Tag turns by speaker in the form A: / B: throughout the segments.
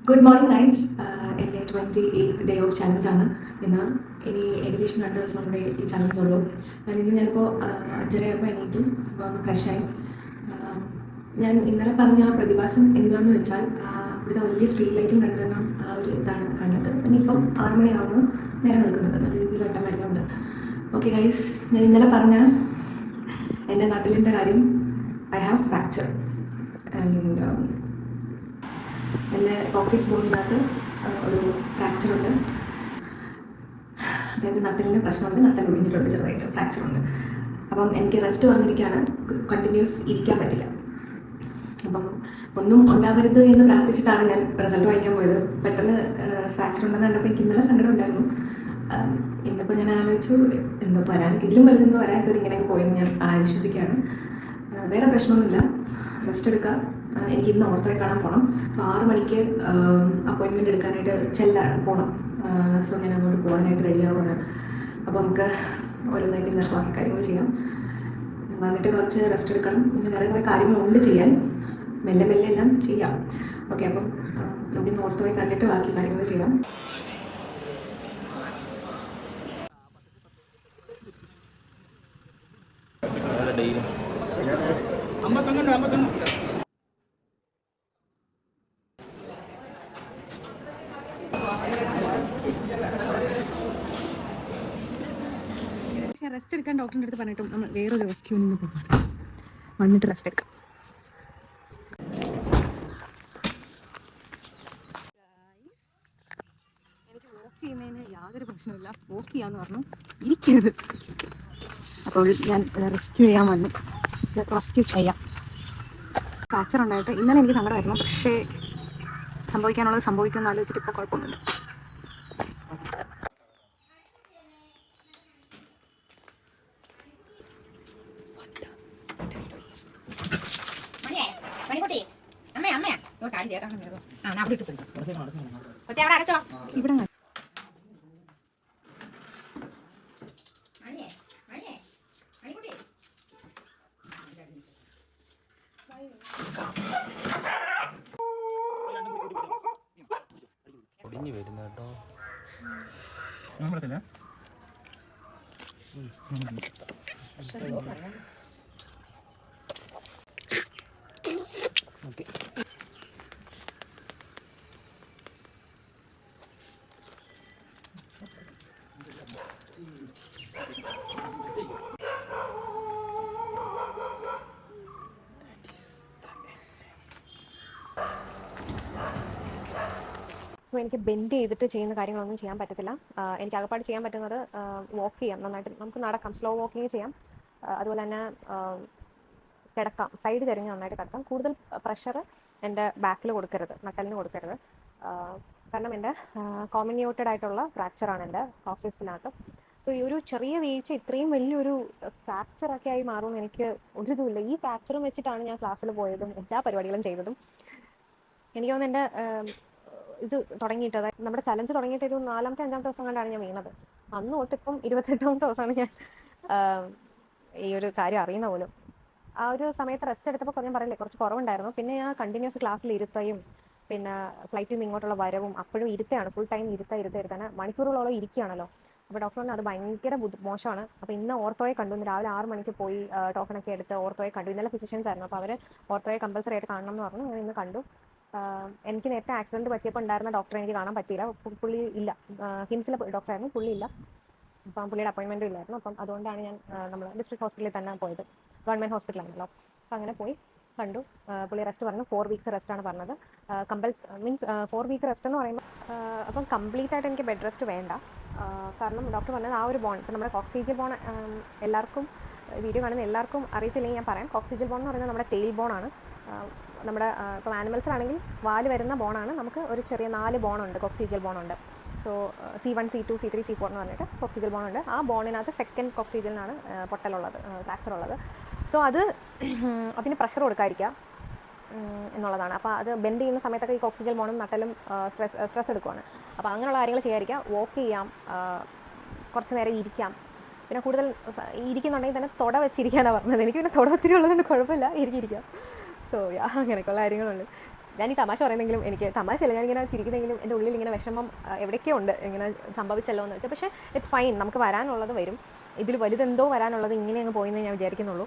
A: Good morning guys. എൻ്റെ 28th day of ചലഞ്ചാണ് ഇന്ന്. ഇനി ഏകദേശം 2 ദിവസം കൂടെ ഈ ചലഞ്ച് ഉള്ളൂ. ഞാനിപ്പോൾ 5:30 എണീറ്റു. അപ്പോൾ ഒന്ന് ഫ്രഷായി. ഞാൻ ഇന്നലെ പറഞ്ഞ ആ പ്രതിഭാസം എന്താണെന്ന് വെച്ചാൽ ഇവിടുത്തെ വലിയ സ്ട്രീറ്റ് ലൈറ്റും രണ്ടെണ്ണം ആ ഒരു ഇതാണ് കണ്ടത്. പിന്നെ ഇപ്പോൾ 6 മണിയാവുന്നു, നേരം എടുക്കുന്നുണ്ട്, നല്ല രീതിയിൽ വെട്ടം വരുന്നുണ്ട്. ഓക്കെ ഗൈസ്, ഞാൻ ഇന്നലെ പറഞ്ഞ എൻ്റെ നട്ടലിൻ്റെ കാര്യം, ഐ ഹാവ് ഫ്രാക്ചർ. ആൻഡ് എൻ്റെ കോക്സിക്സ് ബോണിനകത്ത് ഒരു ഫ്രാക്ചറുണ്ട്. അതായത് നട്ടലിന് പ്രശ്നമുണ്ട്, നട്ടൽ ഒടിഞ്ഞിട്ടുണ്ട്, ചെറുതായിട്ട് ഫ്രാക്ചറുണ്ട്. അപ്പം എനിക്ക് റെസ്റ്റ് വന്നിരിക്കുകയാണ്, കണ്ടിന്യൂസ് ഇരിക്കാൻ പറ്റില്ല. അപ്പം ഒന്നും ഉണ്ടാവരുത് എന്ന് പ്രാർത്ഥിച്ചിട്ടാണ് ഞാൻ റിസൾട്ട് വാങ്ങിക്കാൻ പോയത്. പെട്ടെന്ന് ഫ്രാക്ചർ ഉണ്ടെന്ന് കണ്ടപ്പോൾ എനിക്ക് ഇന്നലെ സങ്കടം ഉണ്ടായിരുന്നു. ഇന്നിപ്പോൾ ഞാൻ ആലോചിച്ചു, എന്തോ ഇതിലും വലുതെന്തോ വരാത്തൊരു ഇങ്ങനെയൊക്കെ പോയെന്ന് ഞാൻ വിശ്വസിക്കുകയാണ്. വേറെ പ്രശ്നമൊന്നുമില്ല, റെസ്റ്റ് എടുക്കുക. എനിക്ക് ഇന്ന് ഓർത്തോയെ കാണാൻ പോകണം. സോ 6 മണിക്ക് അപ്പോയിൻമെൻറ്റ് എടുക്കാനായിട്ട് പോകണം. സോ ഞാൻ അങ്ങോട്ട് പോകാനായിട്ട് റെഡിയാവുകയാണ്. അപ്പോൾ നമുക്ക് ഓരോന്നായിട്ട് ഇന്ന് ബാക്കി കാര്യങ്ങൾ ചെയ്യാം. വന്നിട്ട് കുറച്ച് റെസ്റ്റ് എടുക്കണം. പിന്നെ വേറെ കുറേ കാര്യങ്ങളുണ്ട് ചെയ്യാൻ, മെല്ലെ മെല്ലെ എല്ലാം ചെയ്യാം. ഓക്കെ, അപ്പം നമുക്കിന്ന് ഓർത്തോയെ കണ്ടിട്ട് ബാക്കി കാര്യങ്ങൾ ചെയ്യാം. റെസ്റ്റ് എടുക്കാൻ ഡോക്ടറിൻ്റെ അടുത്ത് പറഞ്ഞിട്ടും നമ്മൾ വേറൊരു റെസ്ക്യൂവിൽ നിന്ന് പോകും. വന്നിട്ട് റെസ്റ്റ് എടുക്കാം. എനിക്ക് വോക്ക് ചെയ്യുന്നതിന് യാതൊരു പ്രശ്നമില്ല. വോക്ക് ചെയ്യാന്ന് പറഞ്ഞു, ഇരിക്കരുത്. അപ്പോൾ ഞാൻ റെസ്ക്യൂ ചെയ്യാൻ വന്നു. റെസ്ക്യൂ ചെയ്യാം. ഫ്രാക്ചർ ഉണ്ടായിട്ട് ഇന്നലെ എനിക്ക് സങ്കടമായിരുന്നു, പക്ഷേ സംഭവിക്കാനുള്ളത് സംഭവിക്കുമെന്ന് ആലോചിച്ചിട്ട് ഇപ്പോൾ കുഴപ്പമൊന്നുമില്ല. ഇവിടെ
B: ഒടിഞ്ഞു വരുന്ന കേട്ടോ. ഓക്കെ,
C: സോ എനിക്ക് ബെൻഡ് ചെയ്തിട്ട് ചെയ്യുന്ന കാര്യങ്ങളൊന്നും ചെയ്യാൻ പറ്റത്തില്ല. എനിക്ക് അകപ്പാട് ചെയ്യാൻ പറ്റുന്നത് വാക്ക് ചെയ്യാം, നന്നായിട്ട് നമുക്ക് നടക്കാം, സ്ലോ വാക്കിങ് ചെയ്യാം. അതുപോലെ തന്നെ കിടക്കാം, സൈഡ് ചരിഞ്ഞ് നന്നായിട്ട് കിടക്കാം. കൂടുതൽ പ്രഷർ എൻ്റെ ബാക്കിൽ കൊടുക്കരുത്, നട്ടലിന് കൊടുക്കരുത്. കാരണം എൻ്റെ കോമ്യൂണിയേറ്റഡ് ആയിട്ടുള്ള ഫ്രാക്ചറാണ് എൻ്റെ കോക്സിക്സിനകത്ത്. സോ ഈ ഒരു ചെറിയ വീഴ്ച ഇത്രയും വലിയൊരു ഫ്രാക്ചറൊക്കെ ആയി മാറുമെന്ന് എനിക്ക് ഒരു ഇതുമില്ല. ഈ ഫ്രാക്ചറും വെച്ചിട്ടാണ് ഞാൻ ക്ലാസ്സിൽ പോയതും എല്ലാ പരിപാടികളും ചെയ്തതും. എനിക്ക് തോന്നുന്നു എൻ്റെ ഇത് തുടങ്ങിയിട്ട്, അതായത് നമ്മുടെ ചലഞ്ച് തുടങ്ങിയിട്ട് ഒരു 4-ാമത്തെ 5-ാമത്തെ ദിവസം കൊണ്ടാണ് ഞാൻ വീണത്. അന്ന് തൊട്ട് ഇപ്പം 28-ാമത്തെ ദിവസമാണ് ഞാൻ ഈ ഒരു കാര്യം അറിയുന്ന പോലും. ആ ഒരു സമയത്ത് റെസ്റ്റ് എടുത്തപ്പോൾ ഞാൻ പറയില്ലേ, കുറച്ച് കുറവുണ്ടായിരുന്നു. പിന്നെ ഞാൻ കണ്ടിന്യൂസ് ക്ലാസ്സിൽ ഇരുത്തയും പിന്നെ ഫ്ലൈറ്റിൽ നിന്ന് ഇങ്ങോട്ടുള്ള വരവും അപ്പോഴും ഇരുത്തയാണ്, ഫുൾ ടൈം ഇരുത്താൻ മണിക്കൂറുകളോളം ഇരിക്കുകയാണല്ലോ. അപ്പോൾ ഡോക്ടർ പറഞ്ഞു അത് ഭയങ്കര മോശമാണ്. അപ്പോൾ ഇന്ന് ഓർത്തോയെ കണ്ടു. ഇന്ന് രാവിലെ 6 മണിക്ക് പോയി ടോക്കണൊക്കെ എടുത്ത് ഓർത്തോയെ കണ്ടു. ഇന്നലെ ഫിസിഷ്യൻസ് ആയിരുന്നു, അപ്പോൾ അവർ ഓർത്തോയെ കമ്പൽസറി ആയിട്ട് കാണണം എന്ന് പറഞ്ഞു. ഞാൻ ഇന്ന് കണ്ടു. എനിക്ക് നേരത്തെ ആക്സിഡൻറ്റ് പറ്റിയപ്പോൾ ഉണ്ടായിരുന്ന ഡോക്ടറെ എനിക്ക് കാണാൻ പറ്റിയില്ല. പുള്ളി ഇല്ല, കിംസിലെ ഡോക്ടറായിരുന്നു, പുള്ളി ഇല്ല. അപ്പം പുള്ളിയുടെ അപ്പോയിൻമെൻറ്റും ഇല്ലായിരുന്നു. അപ്പം അതുകൊണ്ടാണ് ഞാൻ നമ്മൾ ഡിസ്ട്രിക്ട് ഹോസ്പിറ്റലിൽ തന്നെ പോയത്, ഗവൺമെൻറ് ഹോസ്പിറ്റലാണല്ലോ. അപ്പം അങ്ങനെ പോയി കണ്ടു. പുള്ളി റെസ്റ്റ് പറഞ്ഞു, 4 വീക്സ് റെസ്റ്റാണ് പറഞ്ഞത്. മീൻസ് 4 വീക്ക് റെസ്റ്റ് എന്ന് പറയുമ്പോൾ അപ്പം കംപ്ലീറ്റ് ആയിട്ട് എനിക്ക് ബെഡ് റെസ്റ്റ് വേണ്ട. കാരണം ഡോക്ടർ പറഞ്ഞത് ആ ഒരു ബോൺ, ഇപ്പം നമ്മുടെ കോക്സിജിയൽ ബോൺ എല്ലാവർക്കും, വീഡിയോ കാണുന്ന എല്ലാവർക്കും അറിയത്തില്ലെങ്കിൽ ഞാൻ പറയാം. കോക്സിജിയൽ ബോൺ എന്ന് പറയുന്നത് നമ്മുടെ ടെയിൽ ബോണാണ്. നമ്മുടെ ഇപ്പം ആനിമൽസിലാണെങ്കിൽ വാല് വരുന്ന ബോണാണ്. നമുക്ക് ഒരു ചെറിയ 4 ബോണുണ്ട്, coccygeal ബോണുണ്ട്. So C1, C2, C3, C4 എന്ന് പറഞ്ഞിട്ട് കോക്സിജിയൽ ബോണുണ്ട്. ആ ബോണിനകത്ത് സെക്കൻഡ് കോക്സിജിയലിനാണ് പൊട്ടലുള്ളത്, ഫ്രാക്ചർ ഉള്ളത്. സോ അതിന് പ്രഷർ കൊടുക്കാതിരിക്കുക എന്നുള്ളതാണ്. അപ്പോൾ അത് ബെൻഡ് ചെയ്യുന്ന സമയത്തൊക്കെ ഈ കോക്സിജിയൽ ബോണും നട്ടലും സ്ട്രെസ് എടുക്കുവാണ്. അപ്പോൾ അങ്ങനെയുള്ള കാര്യങ്ങൾ ചെയ്യാതിരിക്കുക. വാക്ക് ചെയ്യാം, കുറച്ച് നേരം ഇരിക്കാം. പിന്നെ കൂടുതൽ ഇരിക്കുന്നുണ്ടെങ്കിൽ തന്നെ തുട വെച്ചിരിക്കാനാണ് പറഞ്ഞത്. എനിക്ക് പിന്നെ തുട ഒത്തിരി ഉള്ളതുകൊണ്ട് കുഴപ്പമില്ല, ഇരിക്കാം. സോ അങ്ങനെയൊക്കെയുള്ള കാര്യങ്ങളുണ്ട്. ഞാൻ ഈ തമാശ പറയുന്നെങ്കിലും എനിക്ക് തമാശയല്ല, ഞാനിങ്ങനെ ചിരിക്കുന്നെങ്കിലും എൻ്റെ ഉള്ളിൽ ഇങ്ങനെ വിഷമം എവിടേക്കോ ഉണ്ട്, ഇങ്ങനെ സംഭവിച്ചല്ലോ എന്ന് വെച്ചാൽ. പക്ഷേ ഇറ്റ്സ് ഫൈൻ, നമുക്ക് വരാനുള്ളത് വരും. ഇതിൽ വലുതെന്തോ വരാനുള്ളത് ഇങ്ങനെ അങ്ങ് പോയെന്ന് ഞാൻ വിചാരിക്കുന്നുള്ളൂ.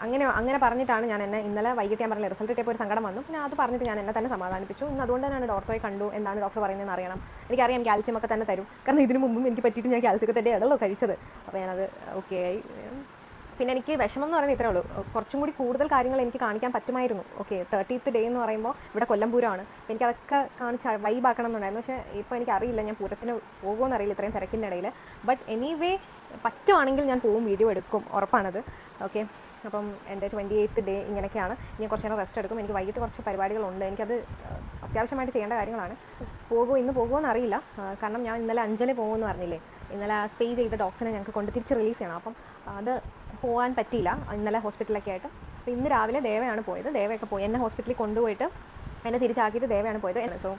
C: അങ്ങനെ പറഞ്ഞിട്ടാണ് ഞാൻ ഇന്നലെ വൈകിട്ട് ഞാൻ പറഞ്ഞില്ല, റിസൾട്ട് കിട്ടിയപ്പോൾ ഒരു സങ്കടം വന്നു. പിന്നെ അത് പറഞ്ഞിട്ട് ഞാൻ എന്നെ തന്നെ സമാധാനിപ്പിച്ചു. ഇന്ന് അതുകൊണ്ട് തന്നെയാണ് ഡോക്ടറെ കണ്ടു, എന്താണ് ഡോക്ടർ പറയുന്നതെന്ന് അറിയണം. എനിക്കറിയാം ക്യാൽസ്യം ഒക്കെ തന്നെ തരും, കാരണം ഇതിന് മുമ്പും എനിക്ക് പറ്റിയിട്ട് ഞാൻ ക്യാൽസ്യം ഒക്കെ തന്നെയാണല്ലോ കഴിച്ചത്. അപ്പോൾ ഞാനത് ഓക്കെ ആയി. പിന്നെ എനിക്ക് വിഷമം എന്ന് പറയുന്നത് ഇത്രേ ഉള്ളൂ, കുറച്ചും കൂടി കൂടുതൽ കാര്യങ്ങൾ എനിക്ക് കാണിക്കാൻ പറ്റുമായിരുന്നു. ഓക്കെ, 30th ഡേ എന്ന് പറയുമ്പോൾ ഇവിടെ കൊല്ലംപൂരമാണ്, അപ്പോൾ എനിക്ക് അതൊക്കെ കാണിച്ച് വൈബാക്കണം എന്നുണ്ടായിരുന്നു. പക്ഷേ ഇപ്പോൾ എനിക്കറിയില്ല ഞാൻ പൂരത്തിന് പോകുമെന്ന് അറിയില്ല ഇത്രയും തിരക്കിൻ്റെ ഇടയിൽ. ബട്ട് എനിവേ പറ്റുവാണെങ്കിൽ ഞാൻ പോവും, വീഡിയോ എടുക്കും, ഉറപ്പാണത്. ഓക്കെ, അപ്പം എൻ്റെ 28th ഡേ ഇങ്ങനെയൊക്കെയാണ്. ഞാൻ കുറച്ച് നേരം റെസ്റ്റ് എടുക്കും. എനിക്ക് വൈകിട്ട് കുറച്ച് പരിപാടികളുണ്ട്, എനിക്കത് അത്യാവശ്യമായിട്ട് ചെയ്യേണ്ട കാര്യങ്ങളാണ്. ഇന്ന് പോകുമെന്ന് അറിയില്ല, കാരണം ഞാൻ ഇന്നലെ 5-ന് പോകുമെന്ന് പറഞ്ഞില്ലേ. ഇന്നലെ സ്പേ ചെയ്ത ഡോഗ്സിനെ ഞങ്ങൾക്ക് കൊണ്ട് തിരിച്ച് റിലീസ് ചെയ്യണം. അപ്പം അത് പോകാൻ പറ്റിയില്ല ഇന്നലെ ഹോസ്പിറ്റലൊക്കെ ആയിട്ട്. അപ്പോൾ ഇന്ന് രാവിലെ ദേവയാണ് പോയത്. ദേവയൊക്കെ പോയി എന്നെ ഹോസ്പിറ്റലിൽ കൊണ്ടുപോയിട്ട് എന്നെ തിരിച്ചാക്കിയിട്ട് ദേവയാണ് പോയത്. സോ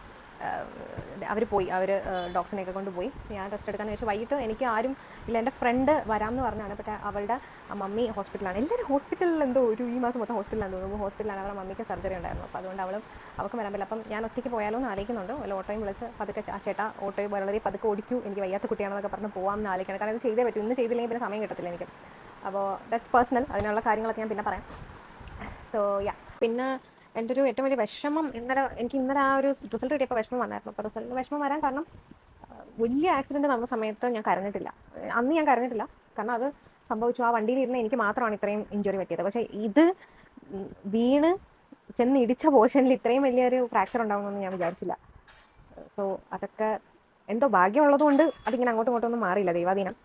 C: അവർ ഡോഗ്സിനെയൊക്കെ കൊണ്ടുപോയി. ഞാൻ ടെസ്റ്റ് എടുക്കാമെന്ന് വെച്ചാൽ വൈകിട്ട് എനിക്ക് ആരും ഇല്ല, എൻ്റെ ഫ്രണ്ട് വരാമെന്ന് പറഞ്ഞാണ്. പക്ഷേ അവളുടെ മമ്മി ഹോസ്പിറ്റലാണ്. എല്ലാവരും ഹോസ്പിറ്റലിൽ എന്തോ ഈ മാസം മൊത്തം ഹോസ്പിറ്റലാണ് തോന്നുന്നു. ഹോസ്പിറ്റലാണ്, അവരുടെ മമ്മിക്ക് സർജറി ഉണ്ടായിരുന്നു. അപ്പോൾ അതുകൊണ്ട് അവൾക്ക് വരാൻ പറ്റില്ല. അപ്പം ഞാൻ ഒറ്റയ്ക്ക് പോയാലോ എന്ന് ആലോചിക്കുന്നുണ്ട്. വല്ല ഓട്ടോയും വിളിച്ച് പതുക്കെ ചേട്ടാ ഓട്ടോയും വളരെ പതുക്കെ ഓടിക്കൂ, എനിക്ക് വയ്യാത്ത കുട്ടിയാണെന്നൊക്കെ പറഞ്ഞ് പോകാമെന്ന് ആലോചിക്കണം. കാരണം ഇത് ചെയ്തേ പറ്റും, ഇന്ന് ചെയ്തില്ലെങ്കിൽ പിന്നെ സമയം കിട്ടത്തില്ല എനിക്ക്. അപ്പോൾ ദാറ്റ്സ് പേഴ്സണൽ, അതിനുള്ള കാര്യങ്ങളൊക്കെ ഞാൻ പിന്നെ പറയാം. സോ പിന്നെ എൻ്റെ ഒരു ഏറ്റവും വലിയ വിഷമം എനിക്ക് ഇന്നലെ ആ ഒരു റിസൾട്ട് കിട്ടിയപ്പോൾ വിഷമം വന്നായിരുന്നു. അപ്പോൾ വിഷമം വരാൻ കാരണം വലിയ ആക്സിഡൻറ്റ് നടന്ന സമയത്ത് ഞാൻ കരഞ്ഞിട്ടില്ല. അന്ന് ഞാൻ കരഞ്ഞിട്ടില്ല, കാരണം അത് സംഭവിച്ചു. ആ വണ്ടിയിൽ ഇരുന്ന് എനിക്ക് മാത്രമാണ് ഇത്രയും ഇഞ്ചുറി പറ്റിയത്. പക്ഷേ ഇത് വീണ് ചെന്ന് ഇടിച്ച പോർഷനിൽ ഇത്രയും വലിയൊരു ഫ്രാക്ചർ ഉണ്ടാകുമെന്ന് ഞാൻ വിചാരിച്ചില്ല. സോ അതൊക്കെ എന്തോ ഭാഗ്യമുള്ളതുകൊണ്ട് അതിങ്ങനെ അങ്ങോട്ടും ഇങ്ങോട്ടൊന്നും മാറിയില്ല, ദൈവാധീനം.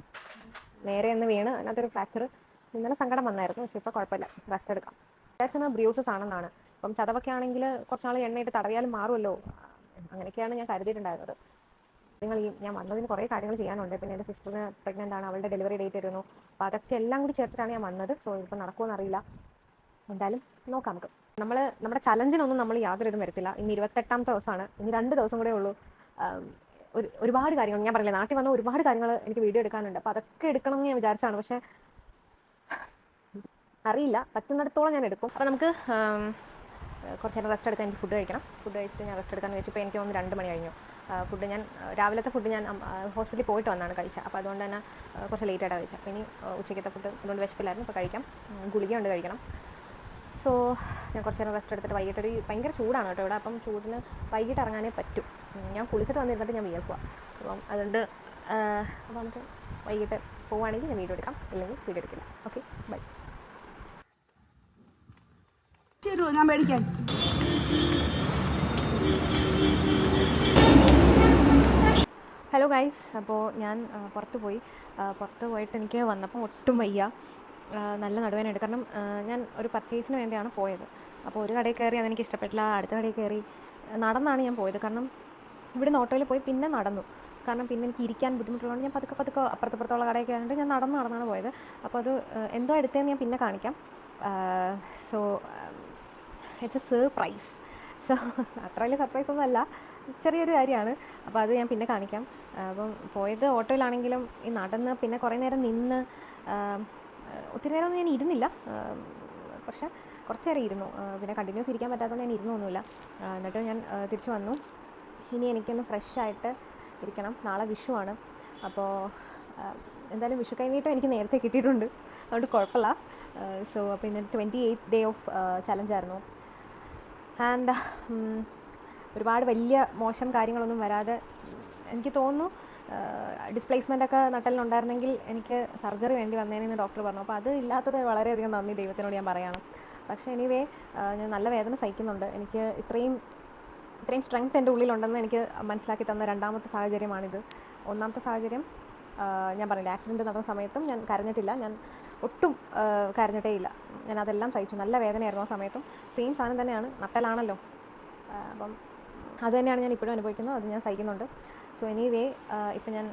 C: നേരെ ഒന്ന് വീണ് അതിനകത്തൊരു ഫ്രാക്ചർ. ഇന്നലെ സങ്കടം വന്നായിരുന്നു, പക്ഷേ ഇപ്പോൾ കുഴപ്പമില്ല, റെസ്റ്റ് എടുക്കാം. വിചാരിച്ചത് ബ്രൂസസ് ആണെന്നാണ്. അപ്പം ചതവൊക്കെ ആണെങ്കിൽ കുറച്ചാൾ എണ്ണയിട്ട് തടവിയാലും മാറുമല്ലോ, അങ്ങനെയൊക്കെയാണ് ഞാൻ കരുതിയിട്ടുണ്ടായിരുന്നത്. ഞാൻ വന്നതിന് കുറേ കാര്യങ്ങൾ ചെയ്യാനുണ്ട്. പിന്നെ എൻ്റെ സിസ്റ്ററിന് പ്രഗ്നൻ്റ് ആണ്, അവളുടെ ഡെലിവറി ഡേറ്റ് വരുന്നു. അപ്പോൾ അതൊക്കെ എല്ലാം കൂടി ചേർത്തിട്ടാണ് ഞാൻ വന്നത്. സോ ഇപ്പോൾ നടക്കുമെന്ന് അറിയില്ല, എന്തായാലും നോക്കാം നമുക്ക്. നമ്മുടെ ചലഞ്ചിനൊന്നും നമ്മൾ യാതൊരു ഇതും വരത്തില്ല. ഇനി 28ാമത്തെ ദിവസമാണ്, ഇനി 2 ദിവസം കൂടെ ഉള്ളൂ. ഒരുപാട് കാര്യങ്ങൾ ഞാൻ പറഞ്ഞില്ലേ, നാട്ടിൽ വന്ന ഒരുപാട് കാര്യങ്ങൾ എനിക്ക് വീഡിയോ എടുക്കാനുണ്ട്. അപ്പോൾ അതൊക്കെ എടുക്കണം എന്ന് ഞാൻ വിചാരിച്ചാണ്. പക്ഷേ അറിയില്ല, പറ്റുന്നിടത്തോളം ഞാൻ എടുക്കും. അപ്പോൾ നമുക്ക് കുറച്ച് നേരം റെസ്റ്റ് എടുക്കാൻ, എനിക്ക് ഫുഡ് കഴിക്കണം. ഫുഡ് കഴിച്ചിട്ട് ഞാൻ റെസ്റ്റ് എടുക്കാമെന്ന് വെച്ചപ്പോൾ എനിക്ക് തോന്നുന്നു 2 മണി കഴിഞ്ഞു. ഫുഡ് ഞാൻ രാവിലത്തെ ഫുഡ് ഞാൻ ഹോസ്പിറ്റലിൽ പോയിട്ട് വന്നാണ് കഴിച്ചത്. അപ്പോൾ അതുകൊണ്ട് തന്നെ കുറച്ച് ലേറ്റായിട്ടാണ് കഴിച്ചത്. അപ്പോൾ ഇനി ഉച്ചയ്ക്കത്തെ ഫുഡ് അതുകൊണ്ട് വിശപ്പില്ലായിരുന്നു, ഇപ്പോൾ കഴിക്കാം. ഗുളികയുണ്ട്, കഴിക്കണം. സോ ഞാൻ കുറച്ച് നേരം റെസ്റ്റ് എടുത്തിട്ട് വൈകിട്ടൊരു ഭയങ്കര ചൂടാണ് കേട്ടോ ഇവിടെ. അപ്പം ചൂടിന് വൈകിട്ട് ഇറങ്ങാനേ പറ്റും. ഞാൻ കുളിച്ചിട്ട് വന്നിരുന്നിട്ട് ഞാൻ വിയർക്കുക. അപ്പം അതുകൊണ്ട് അപ്പോൾ നമുക്ക് വൈകിട്ട് പോവുകയാണെങ്കിൽ ഞാൻ വീഡിയോ എടുക്കാം, ഇല്ലെങ്കിൽ വീഡിയോ എടുക്കില്ല. Okay, bye.
B: ഞാൻ മേടിക്കാൻ
C: ഹലോ ഗൈസ്, അപ്പോൾ ഞാൻ പുറത്ത് പോയിട്ട് എനിക്ക് വന്നപ്പോൾ ഒട്ടും വയ്യ, നല്ല നടുവേദനയുണ്ട്. കാരണം ഞാൻ ഒരു പർച്ചേസിന് വേണ്ടിയാണ് പോയത്. അപ്പോൾ ഒരു കടയിൽ കയറി അതെനിക്ക് ഇഷ്ടപ്പെട്ടില്ല, അടുത്ത കടയിൽ കയറി നടന്നാണ് ഞാൻ പോയത്. കാരണം ഇവിടുന്ന് ഓട്ടോയിൽ പോയി പിന്നെ നടന്നു, കാരണം പിന്നെ എനിക്ക് ഇരിക്കാൻ ബുദ്ധിമുട്ടുള്ളതുകൊണ്ട് ഞാൻ പതുക്കെ അപ്പുറത്തുള്ള കടയിൽ കയറിയിട്ട് ഞാൻ നടന്നാണ് പോയത്. അപ്പോൾ അത് എന്തോ എടുത്തതെന്ന് ഞാൻ പിന്നെ കാണിക്കാം. So it's A surprise. So അത്ര വലിയ സർപ്രൈസ് ഒന്നും അല്ല, ചെറിയൊരു കാര്യമാണ്. അപ്പോൾ അത് ഞാൻ പിന്നെ കാണിക്കാം. അപ്പം പോയത് ഓട്ടോയിലാണെങ്കിലും ഈ നടന്ന് പിന്നെ കുറേ നേരം നിന്ന്, ഒത്തിരി നേരമൊന്നും ഞാൻ ഇരുന്നില്ല, പക്ഷേ കുറച്ച് നേരം ഇരുന്നു. പിന്നെ കണ്ടിന്യൂസ് ഇരിക്കാൻ പറ്റാത്തതുകൊണ്ട് ഞാൻ ഇരുന്നൊന്നുമില്ല. എന്നിട്ട് ഞാൻ തിരിച്ചു വന്നു. ഇനി എനിക്കൊന്ന് ഫ്രഷായിട്ട് ഇരിക്കണം, നാളെ വിഷുവാണ്. അപ്പോൾ എന്തായാലും വിഷു കൈനീട്ടം എനിക്ക് നേരത്തെ കിട്ടിയിട്ടുണ്ട്, അതുകൊണ്ട് കുഴപ്പമില്ല. സോ അപ്പോൾ ഇന്ന് 28th ഡേ ഓഫ് ചലഞ്ചായിരുന്നു. ആൻഡ് ഒരുപാട് വലിയ മോശം കാര്യങ്ങളൊന്നും വരാതെ എനിക്ക് തോന്നുന്നു. ഡിസ്പ്ലേസ്മെൻ്റൊക്കെ നട്ടലിനുണ്ടായിരുന്നെങ്കിൽ എനിക്ക് സർജറി വേണ്ടി വന്നേനെന്ന് ഡോക്ടർ പറഞ്ഞു. അപ്പോൾ അത് ഇല്ലാത്തത് വളരെയധികം നന്ദി ദൈവത്തിനോട് ഞാൻ പറയണം. പക്ഷേ എനിവേ ഞാൻ നല്ല വേദന സഹിക്കുന്നുണ്ട്. എനിക്ക് ഇത്രയും സ്ട്രെങ്ത് എൻ്റെ ഉള്ളിലുണ്ടെന്ന് എനിക്ക് മനസ്സിലാക്കി തന്ന 2ാമത്തെ സാഹചര്യമാണിത്. 1ാമത്തെ സാഹചര്യം ഞാൻ പറഞ്ഞില്ല, ആക്സിഡൻറ്റ് നടന്ന സമയത്തും ഞാൻ കരഞ്ഞിട്ടില്ല, ഞാൻ ഒട്ടും കരഞ്ഞിട്ടേ ഇല്ല. ഞാൻ അതെല്ലാം സഹിച്ചു, നല്ല വേദനയായിരുന്നു ആ സമയത്തും. സെയിം സാധനം തന്നെയാണ്, നട്ടലാണല്ലോ. അപ്പം അത് തന്നെയാണ് ഞാൻ ഇപ്പോഴും അനുഭവിക്കുന്നത്, അത് ഞാൻ സഹിക്കുന്നുണ്ട്. സോ എനിവേ ഇപ്പം ഞാൻ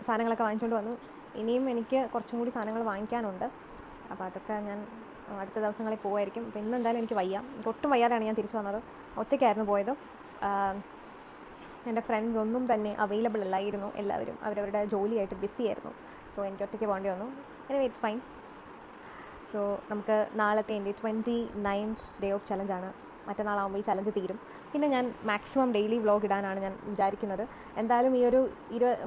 C: സാധനങ്ങളൊക്കെ വാങ്ങിച്ചുകൊണ്ട് വന്നു. ഇനിയും എനിക്ക് കുറച്ചും കൂടി സാധനങ്ങൾ വാങ്ങിക്കാനുണ്ട്. അപ്പോൾ അതൊക്കെ ഞാൻ അടുത്ത ദിവസങ്ങളിൽ പോകുമായിരിക്കും. അപ്പോൾ ഇന്ന് എന്തായാലും എനിക്ക് വയ്യ, ഒട്ടും വയ്യാതെയാണ് ഞാൻ തിരിച്ചു വന്നത്. ഒറ്റയ്ക്കായിരുന്നു പോയത്. എൻ്റെ ഫ്രണ്ട്സ് ഒന്നും തന്നെ അവൈലബിൾ അല്ലായിരുന്നു, എല്ലാവരും അവരവരുടെ ജോലിയായിട്ട് ബിസി ആയിരുന്നു. സോ എനിക്ക് ഒറ്റയ്ക്ക് പോകേണ്ടി വന്നു. Anyway it's fine. സോ നമുക്ക് നാളത്തെ എൻ്റെ 29th ഡേ ഓഫ് ചലഞ്ചാണ്. മറ്റന്നാളാകുമ്പോൾ ഈ ചലഞ്ച് തീരും. പിന്നെ ഞാൻ മാക്സിമം ഡെയിലി വ്ളോഗ് ഇടാനാണ് ഞാൻ വിചാരിക്കുന്നത്. എന്തായാലും ഈ ഒരു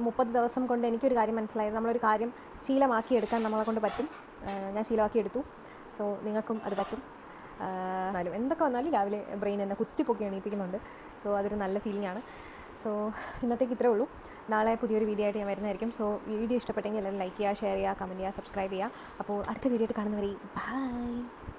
C: 30 ദിവസം കൊണ്ട് എനിക്കൊരു കാര്യം മനസ്സിലായത്, നമ്മളൊരു കാര്യം ശീലമാക്കിയെടുക്കാൻ നമ്മളെ കൊണ്ട് പറ്റും. ഞാൻ ശീലമാക്കിയെടുത്തു. സോ നിങ്ങൾക്കും അത് പറ്റും. എന്നാലും എന്തൊക്കെ വന്നാലും രാവിലെ ബ്രെയിൻ എന്നെ കുത്തിപ്പൊക്കി എണീപ്പിക്കുന്നുണ്ട്. സോ അതൊരു നല്ല ഫീലിംഗ് ആണ്. സോ ഇന്നത്തേക്ക് ഇത്രേ ഉള്ളൂ. നാളെ പുതിയൊരു വീഡിയോ ആയിട്ട് ഞാൻ വരുന്നതായിരിക്കും. സോ വീഡിയോ ഇഷ്ടപ്പെട്ടെങ്കിൽ എല്ലാവരും ലൈക്ക് ചെയ്യുക, ഷെയർ ചെയ്യുക, കമൻറ്റ് ചെയ്യുക, സബ്സ്ക്രൈബ് ചെയ്യുക. അപ്പോൾ അടുത്ത വീഡിയോ ആയിട്ട് കാണുന്നവരെ ബൈ.